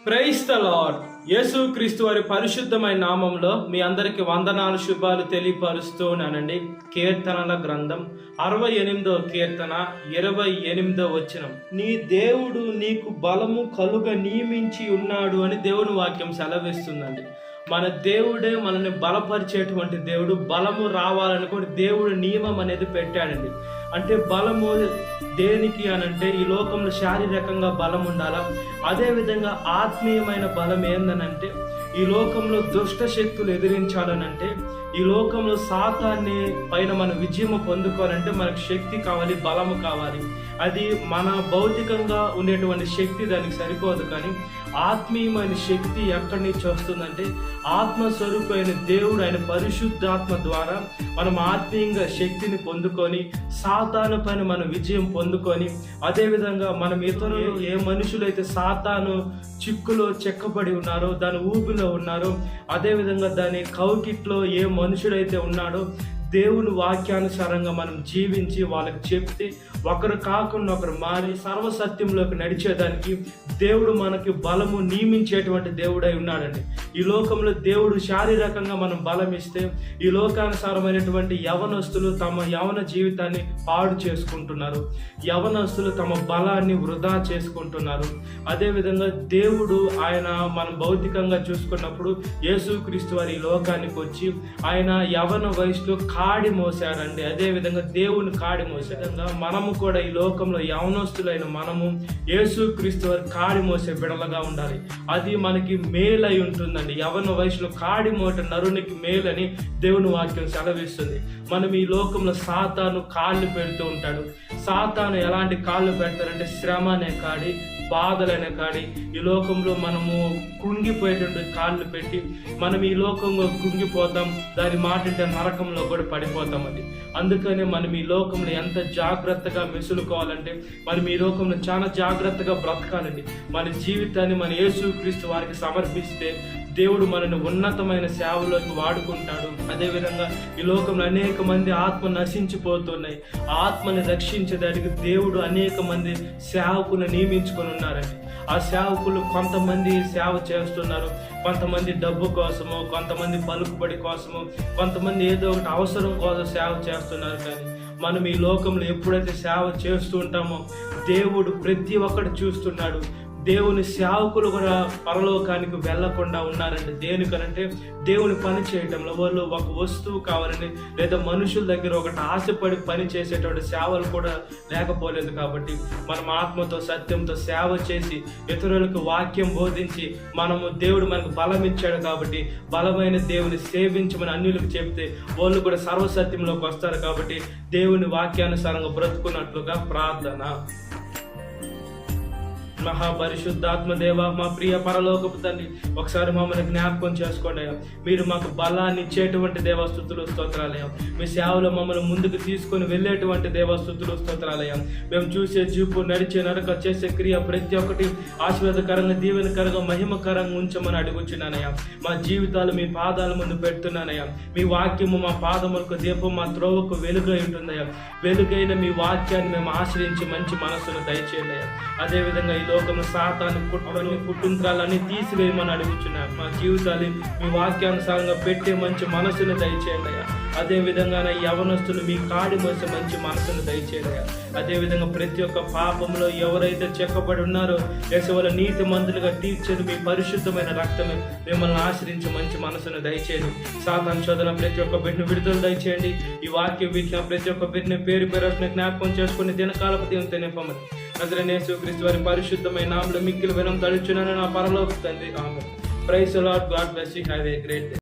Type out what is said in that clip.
Praise the lord. యేసు క్రీస్తు వారి పరిశుద్ధమైన నామంలో మీ అందరికి వందనాలు శుభాలు తెలియపరుస్తున్నానండి. కీర్తనల గ్రంథం 68వ కీర్తన 28వ వచనం. నీ దేవుడు నీకు బలము కలుగ నియమించి ఉన్నాడు అని దేవుని వాక్యం సెలవిస్తుందండి. మన దేవుడే మనల్ని బలపరిచేటువంటి దేవుడు. బలము రావాలని కూడా దేవుడు నియమం అనేది పెట్టాడండి. అంటే బలము దేనికి అనంటే ఈ లోకంలో శారీరకంగా బలం ఉండాలా, అదేవిధంగా ఆత్మీయమైన బలం ఏందనంటే ఈ లోకంలో దుష్ట శక్తులు ఎదిరించాలనంటే, ఈ లోకంలో సాతాన్ని పైన మన విజయం పొందుకోవాలంటే మనకు శక్తి కావాలి, బలము కావాలి. అది మన భౌతికంగా ఉండేటువంటి శక్తి దానికి సరిపోదు, కానీ ఆత్మీయమైన శక్తి ఎక్కడి నుంచి వస్తుందంటే ఆత్మస్వరూపమైన దేవుడు ఆయన పరిశుద్ధాత్మ ద్వారా మనం ఆత్మీయంగా శక్తిని పొందుకొని సాతాను పైన మన విజయం పొందుకొని, అదేవిధంగా మనం ఇతరులు ఏ మనుషులైతే సాతాను చిక్కులో చెక్కబడి ఉన్నారో, దాని ఊబిలో ఉన్నారో, అదేవిధంగా దాని కౌకిట్లో ఏ మనుషుడైతే ఉన్నాడో దేవుని వాక్యానుసారంగా మనం జీవించి వాళ్ళకి చెప్తే ఒకరు కాకుండా ఒకరు మారి సర్వసత్యంలోకి నడిచేదానికి దేవుడు మనకి బలము నియమించేటువంటి దేవుడై ఉన్నాడండి. ఈ లోకంలో దేవుడు శారీరకంగా మనం బలం ఇస్తే ఈ లోకానుసారమైనటువంటి యవనస్తులు తమ యవన జీవితాన్ని పాడు చేసుకుంటున్నారు, యవనస్తులు తమ బలాన్ని వృధా చేసుకుంటున్నారు. అదేవిధంగా దేవుడు ఆయన మనం భౌతికంగా చూసుకున్నప్పుడు యేసుక్రీస్తు వారి ఈ లోకానికి వచ్చి ఆయన యవన వయసులో కాడి మోసాడండి. అదేవిధంగా దేవుని కాడి మోసేదంగా మనము కూడా ఈ లోకంలో యవనస్తులైన మనము యేసుక్రీస్తు వారి కాడి మోసే బిడలగా ఉండాలి. అది మనకి మేలై ఉంటుందండి. యవన వయసులో కాడి మోట నరునికి మేలని దేవుని వాక్యం సెలవిస్తుంది. మనం ఈ లోకంలో సాతాను కాళ్ళు పెడుతూ ఉంటాడు. సాతాను ఎలాంటి కాళ్ళు పెడతారంటే శ్రమ అనే కాడి, బాధలనే కాడి, ఈ లోకంలో మనము కృంగిపోయేటువంటి కాళ్ళు పెట్టి మనం ఈ లోకంలో కృంగిపోతాం, దాని మాటింటే నరకంలో కూడా పడిపోతామండి. అందుకనే మనం ఈ లోకంలో ఎంత జాగ్రత్తగా మెసులుకోవాలంటే మనం ఈ లోకంలో చాలా జాగ్రత్తగా బ్రతకాలండి. మన జీవితాన్ని మన యేసుక్రీస్తు వారికి సమర్పిస్తే దేవుడు మనల్ని ఉన్నతమైన సేవలోకి వాడుకుంటాడు. అదేవిధంగా ఈ లోకంలో అనేక మంది ఆత్మ నశించిపోతున్నాయి. ఆత్మని రక్షించేదానికి దేవుడు అనేక మంది సేవకులను నియమించుకొని ఉన్నారండి. ఆ సేవకులు కొంతమంది సేవ చేస్తున్నారు, కొంతమంది డబ్బు కోసము, కొంతమంది పలుకుబడి కోసము, కొంతమంది ఏదో ఒకటి అవసరం కోసం సేవ చేస్తున్నారు. కానీ మనం ఈ లోకంలో ఎప్పుడైతే సేవ చేస్తూ ఉంటామో దేవుడు ప్రతి ఒక్కటి చూస్తున్నాడు. దేవుని సేవకులు కూడా పరలోకానికి వెళ్లకుండా ఉన్నారండి. దేనికనంటే దేవుని పని చేయటంలో వాళ్ళు ఒక వస్తువు కావాలని లేదా మనుషుల దగ్గర ఒకటి ఆశపడి పని చేసేటువంటి సేవలు కూడా లేకపోలేదు. కాబట్టి మనం ఆత్మతో సత్యంతో సేవ చేసి ఇతరులకు వాక్యం బోధించి మనము దేవుడు మనకు బలం ఇచ్చాడు కాబట్టి బలమైన దేవుని సేవించమని అన్యులకు చెప్తే వాళ్ళు కూడా సర్వసత్యంలోకి వస్తారు. కాబట్టి దేవుని వాక్యానుసారంగా బ్రతుకున్నట్లుగా ప్రార్థన. మహాపరిశుద్ధాత్మ దేవ, మా ప్రియ పరలోకపు తండ్రి, ఒకసారి మమ్మల్ని జ్ఞాపకం చేసుకోండి అయ్యా. మీరు మాకు బలాన్ని ఇచ్చేటువంటి దేవస్థుతులు స్తోత్రాలయ్యా. మీ సేవలో మమ్మల్ని ముందుకు తీసుకొని వెళ్ళేటువంటి దేవస్థుతులు స్తోత్రాలయ్యా. మేము చూసే చూపు, నడిచే నడక, చేసే క్రియ ప్రతి ఒక్కటి ఆశీర్వాదకరంగా, దీవెనకరంగా, మహిమకరంగా ఉంచమని అడుగుచున్నానయ్యా. మా జీవితాలు మీ పాదాల ముందు పెడుతున్నానయ్యా. మీ వాక్యము మా పాదములకు దీపం, మా త్రోవకు వెలుగై ఉంటుందయ్యా. వెలుగైన మీ వాక్యాన్ని మేము ఆశ్రయించి మంచి మనస్సును దయచేయండి అయ్యా. అదేవిధంగా ఈ లోకంలో సాతాను పుట్టింత్రాలన్నీ తీసివేయమని అడుగుచున్నాం. మా జీవితాలు మీ వాక్యానుసారంగా పెట్టే మంచి మనసును దయచేయండి అయ్యా. అదేవిధంగా యవనస్తులు మీ కాడి మోసే మంచి మనసును దయచేయండి అయ్యా. అదేవిధంగా ప్రతి ఒక్క పాపంలో ఎవరైతే చెక్కబడి ఉన్నారో వాళ్ళ నీతి మంతులుగా తీర్చేది మీ పరిశుద్ధమైన రక్తమే మిమ్మల్ని ఆశ్రయించి మంచి మనసును దయచేయండి. సాతాను శోధన ప్రతి ఒక్క బిడ్డను విడుదల దయచేయండి. ఈ వాక్యం వీటిన ప్రతి ఒక్క బిడ్డని పేరు పేరు జ్ఞాపకం చేసుకుని దినకాలపు దేవునితో నింపమని నజరేయుడైన యేసుక్రీస్తు వారి పరిశుద్ధమైన నామములో మిక్కిలి వినయం తడుచున్నాను నా పరలోక తండ్రి. Amen. Praise the Lord. God bless you. Have a great day.